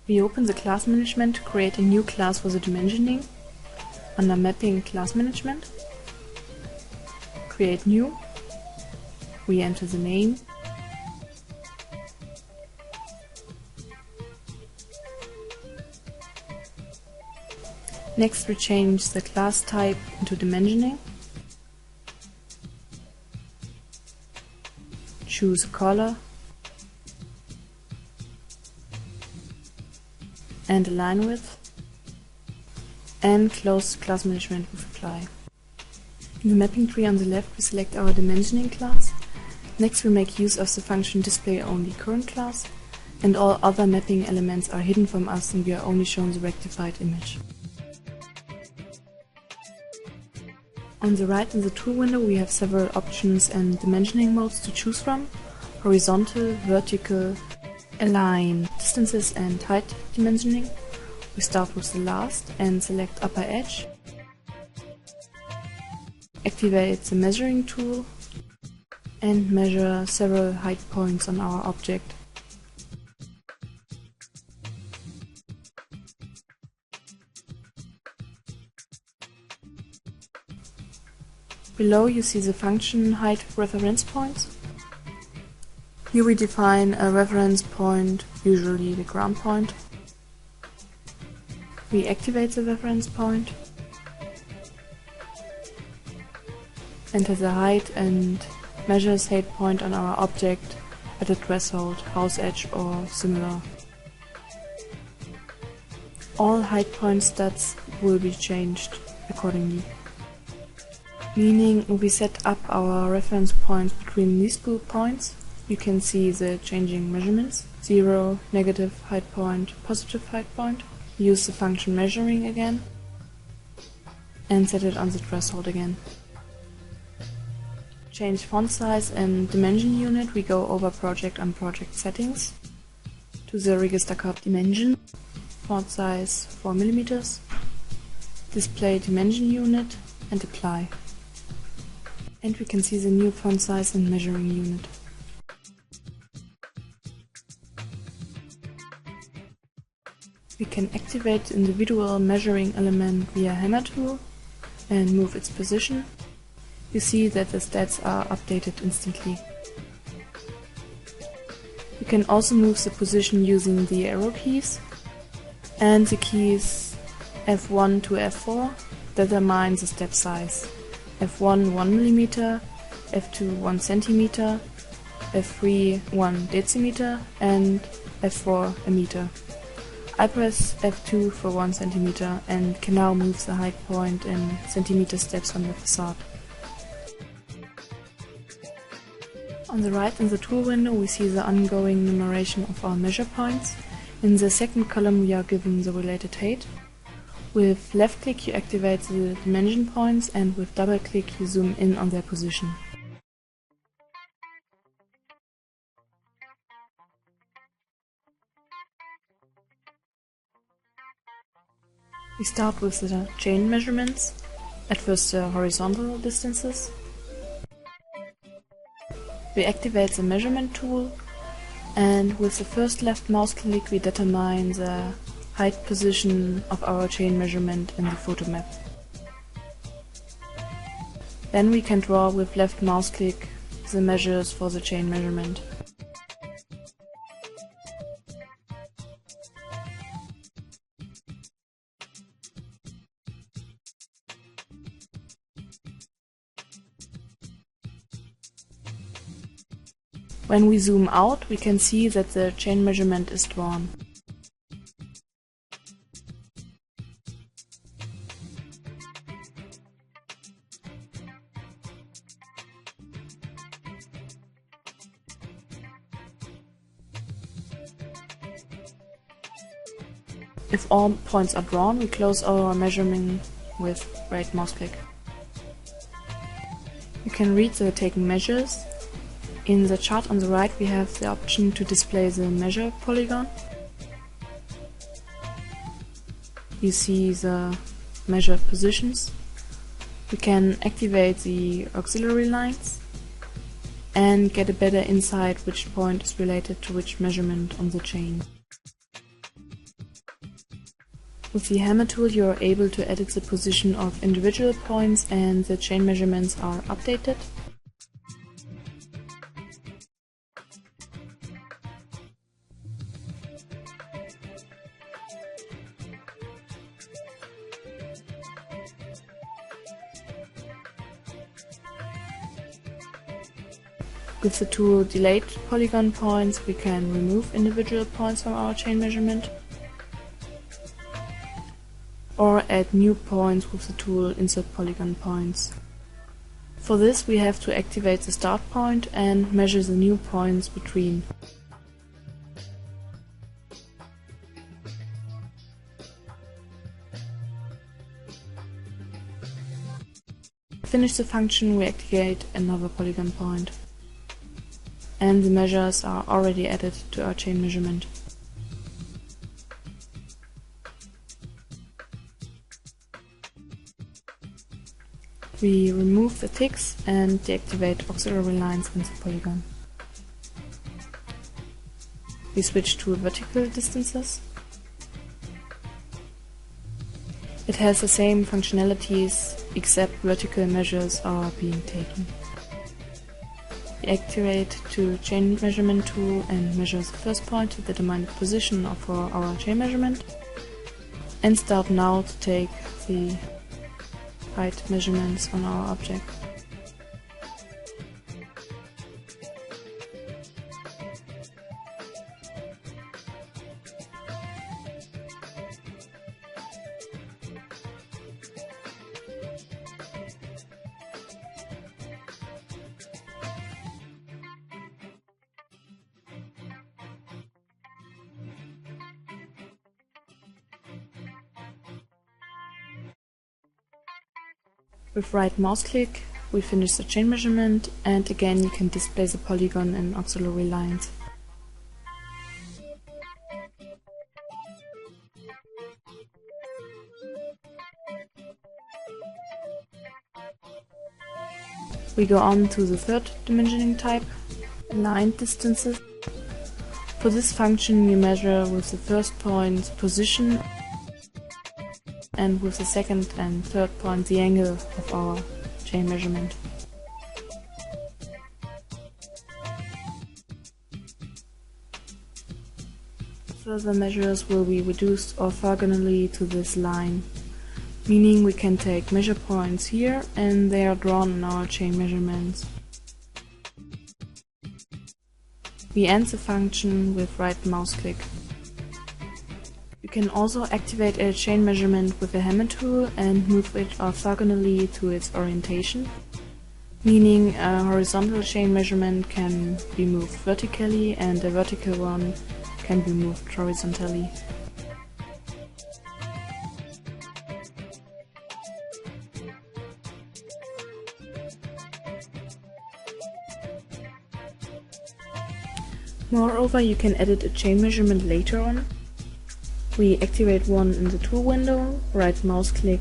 We open the class management to create a new class for the dimensioning. Under Mapping Class Management, Create New, we enter the name, next we change the class type into dimensioning, choose a color and a line width, and close class management with apply. In the mapping tree on the left we select our dimensioning class. Next we make use of the function display only current class, and all other mapping elements are hidden from us and we are only shown the rectified image. On the right in the tool window we have several options and dimensioning modes to choose from: horizontal, vertical, align, distances and height dimensioning. We start with the last and select upper edge. Activate the measuring tool and measure several height points on our object. Below you see the function height reference points. Here we define a reference point, usually the ground point. We activate the reference point, enter the height and measure the height point on our object at a threshold, house edge or similar. All height point stats will be changed accordingly. Meaning if we set up our reference points between these two points, you can see the changing measurements: 0, negative height point, positive height point. Use the function measuring again and set it on the threshold again. Change font size and dimension unit. We go over project and project settings to the register card dimension, font size 4 mm, display dimension unit and apply. And we can see the new font size and measuring unit. We can activate the individual measuring element via hammer tool and move its position. You see that the stats are updated instantly. You can also move the position using the arrow keys, and the keys F1 to F4 determine the step size. F1 1 mm, F2 1 cm, F3 1 decimeter and F4 a meter. I press F2 for 1 cm and can now move the height point in centimeter steps on the facade. On the right in the tool window we see the ongoing numeration of our measure points. In the second column we are given the related height. With left click you activate the dimension points and with double click you zoom in on their position. We start with the chain measurements, at first the horizontal distances. We activate the measurement tool and with the first left mouse click we determine the height position of our chain measurement in the photo map. Then we can draw with left mouse click the measures for the chain measurement. When we zoom out, we can see that the chain measurement is drawn. If all points are drawn, we close our measurement with right mouse click. You can read the taken measures. In the chart on the right we have the option to display the measure polygon. You see the measured positions. We can activate the auxiliary lines and get a better insight which point is related to which measurement on the chain. With the hammer tool you are able to edit the position of individual points and the chain measurements are updated. With the tool Delete Polygon Points we can remove individual points from our chain measurement, or add new points with the tool Insert Polygon Points. For this we have to activate the start point and measure the new points between. To finish the function we activate another polygon point. And the measures are already added to our chain measurement. We remove the ticks and deactivate auxiliary lines in the polygon. We switch to vertical distances. It has the same functionalities except vertical measures are being taken. We activate the chain measurement tool and measure the first point to determine the position of our chain measurement, and start now to take the height measurements on our object. With right mouse click we finish the chain measurement, and again you can display the polygon in auxiliary lines. We go on to the third dimensioning type, aligned distances. For this function we measure with the first point position, and with the second and third point the angle of our chain measurement. Further measures will be reduced orthogonally to this line, meaning we can take measure points here and they are drawn in our chain measurements. We end the function with right mouse click. You can also activate a chain measurement with a hammer tool and move it orthogonally to its orientation, meaning a horizontal chain measurement can be moved vertically and a vertical one can be moved horizontally. Moreover, you can edit a chain measurement later on. We activate one in the tool window, right mouse click,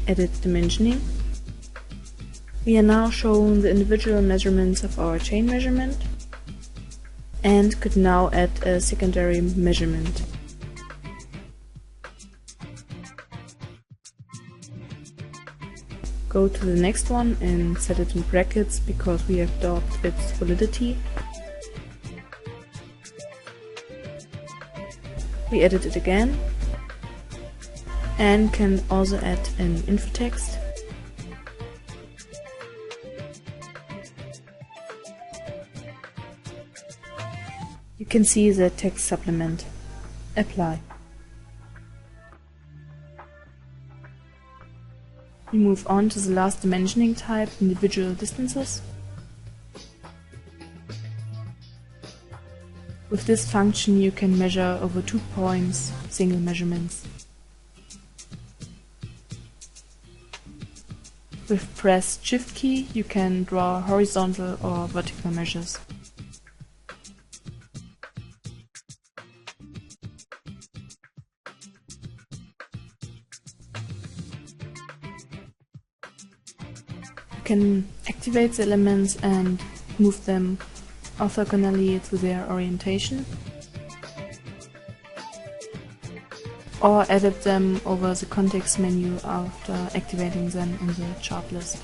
edit dimensioning. We are now shown the individual measurements of our chain measurement and could now add a secondary measurement. Go to the next one and set it in brackets because we have docked its validity. We edit it again and can also add an info text. You can see the text supplement. Apply. We move on to the last dimensioning type, individual distances. With this function you can measure over 2 points, single measurements. With press Shift key you can draw horizontal or vertical measures. You can activate the elements and move them orthogonally to their orientation. or edit them over the context menu after activating them in the chart list.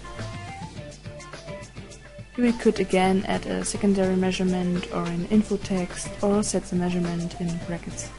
Here we could again add a secondary measurement or an info text or set the measurement in brackets.